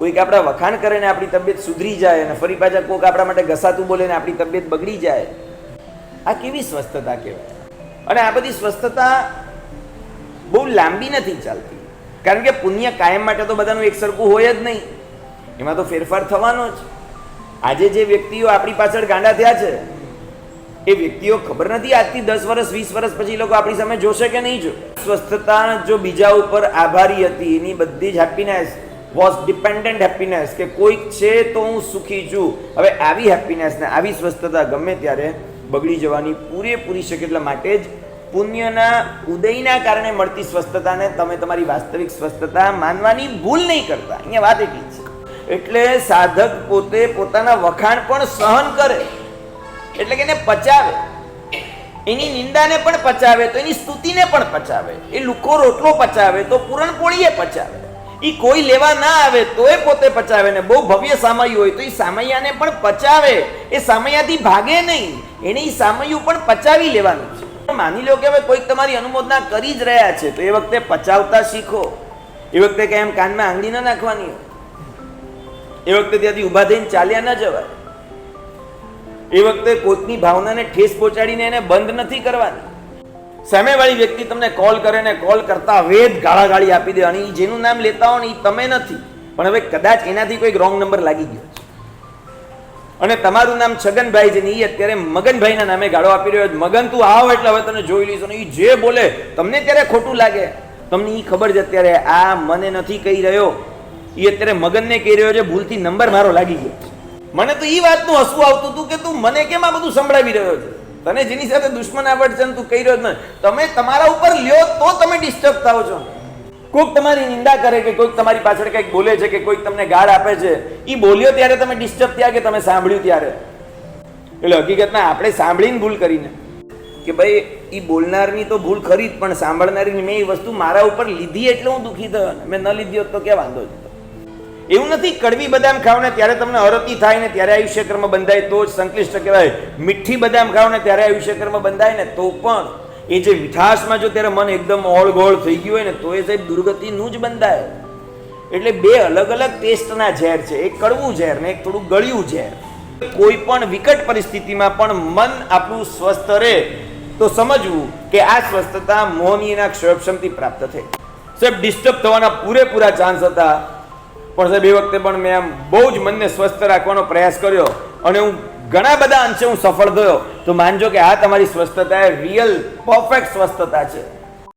કોઈક આપણા વખાણ કરે ને આપણી તબિયત સુધરી જાય, અને ફરી પાછા કોઈક આપણા માટે ઘસાતું બોલે ને આપણી તબિયત બગડી જાય. આ કેવી સ્વસ્થતા કહેવાય? અને આ બધી સ્વસ્થતા બહુ લાંબી નથી ચાલતી, કારણ કે પુણ્ય કાયમ માટે તો બધાનું એક સરખું હોય જ નહીં, એમાં તો ફેરફાર થવાનો જ. આજે જે વ્યક્તિઓ આપણી પાછળ ગાંડા થયા છે, એ વ્યક્તિઓ ખબર નથી આજથી 10 વર્ષ 20 વર્ષ પછી લોકો આપણી સામે જોશે કે નહીં જો. સ્વસ્થતા જો બીજા ઉપર આભારી હતી, એની બધી જ હેપીનેસ વોઝ ડિપેન્ડન્ટ હેપીનેસ, કે કોઈક છે તો હું સુખી છું. હવે આવી હેપીનેસ ને આવી સ્વસ્થતા ગમે ત્યારે બગડી જવાની પૂરેપૂરી શકે. એટલા માટે જ પુણ્યના ઉદયના કારણે મળતી સ્વસ્થતાને તમે તમારી વાસ્તવિક સ્વસ્થતા માનવાની ભૂલ નહીં કરતા. અહીંયા વાત એટલી છે. એટલે સાધક પોતે પોતાના વખાણ પણ સહન કરે, એટલે કે એને પચાવે, એની નિંદાને પણ પચાવે તો એની સ્તુતિને પણ પચાવે, એ લુખો રોટલો પચાવે તો પૂરણપોળીએ પચાવે, એ કોઈ લેવા ના આવે તો એ પોતે પચાવે, ને બહુ ભવ્ય સામૈયું હોય તો એ સામૈયાને પણ પચાવે. એ સામૈયાથી ભાગે નહીં, એને એ સામૈયું પણ પચાવી લેવાનું છે. માની લો કે હવે કોઈક તમારી અનુમોદના કરી જ રહ્યા છે, તો એ વખતે પચાવતા શીખો. એ વખતે કે એમ કાનમાં આંગળી ના નાખવાની, એ વખતે ત્યાંથી ઊભા થઈને ચાલ્યા ન જવાય, એ વખતે કોઈકની ભાવનાને ઠેસ પહોંચાડીને એને બંધ નથી કરવાની. સામેવાળી વ્યક્તિ તમને કોલ કરે ને કોલ કરતા વેદ ગાળાગાળી આપી દે, અને એ જેનું નામ લેતા હો ને એ તમે નથી, પણ હવે કદાચ એનાથી કોઈક રોંગ નંબર લાગી ગયો છે, અને તમારું નામ છગનભાઈ છે ને એ અત્યારે મગનભાઈના નામે ગાળો આપી રહ્યો છે. મગન તું આવ એટલે હવે તને જોઈ લઈશ, અને એ જે બોલે તમને ત્યારે ખોટું લાગે. તમને એ ખબર છે અત્યારે આ મને નથી કહી રહ્યો, એ અત્યારે મગનને કહી રહ્યો છે, ભૂલથી નંબર મારો લાગી ગયો. મને તો એ વાતનું હસવું આવતું હતું કે તું મને કેમ આ બધું સંભળાવી રહ્યો છે? તને જેની સાથે દુશ્મનાવટ છે તું કહી રહ્યો જ નથી. તમે તમારા ઉપર લ્યો તો તમે ડિસ્ટર્બ થાવ છો. કોઈક તમારી નિંદા કરે કે કોઈક તમારી પાછળ કંઈક બોલે છે કે કોઈક તમને ગાળ આપે છે, એ બોલ્યો ત્યારે તમે ડિસ્ટર્બ થયા કે તમે સાંભળ્યું ત્યારે? એટલે હકીકતમાં આપણે સાંભળીને ભૂલ કરીને કે ભાઈ એ બોલનારની તો ભૂલ ખરી જ, પણ સાંભળનારની મેં એ વસ્તુ મારા ઉપર લીધી એટલે હું દુઃખી થયો, મેં ન લીધી હોત તો ક્યાં વાંધો છે? એવું નથી કડવી બદામ ખાવ ને ત્યારે તમને અરતી થાય ને ત્યારે આયુષ્ય કર્મ બંધાય તો જ સંક્લિષ્ટ કહેવાય. મીઠી બદામ ખાવ ને ત્યારે આયુષ્ય કર્મ બંધાય ને તો પણ એ જે મીઠાશમાં જો ત્યારે મન એકદમ ઓળગોળ થઈ ગયું હોય ને તો એ સાહેબ દુર્ગતિનું જ બંધાય. એટલે બે અલગ અલગ ટેસ્ટના ઝેર છે, એક કડવું ઝેર ને એક થોડું ગળ્યું ઝેર. કોઈ પણ વિકટ પરિસ્થિતિમાં પણ મન આપણું સ્વસ્થ રહે તો સમજવું કે આ સ્વસ્થતા મોહનીયના ક્ષયક્ષમથી પ્રાપ્ત થઈ. સાહેબ ડિસ્ટર્બ થવાના પૂરેપૂરા ચાન્સ હતા, પણ સાહેબ એ વખતે પણ મેં આમ બહુ જ મનને સ્વસ્થ રાખવાનો પ્રયાસ કર્યો, અને હું ઘણા બધા અંશે હું સફળ થયો. તો માનજો કે આ તમારી સ્વસ્થતા એ રિયલ પરફેક્ટ સ્વસ્થતા છે.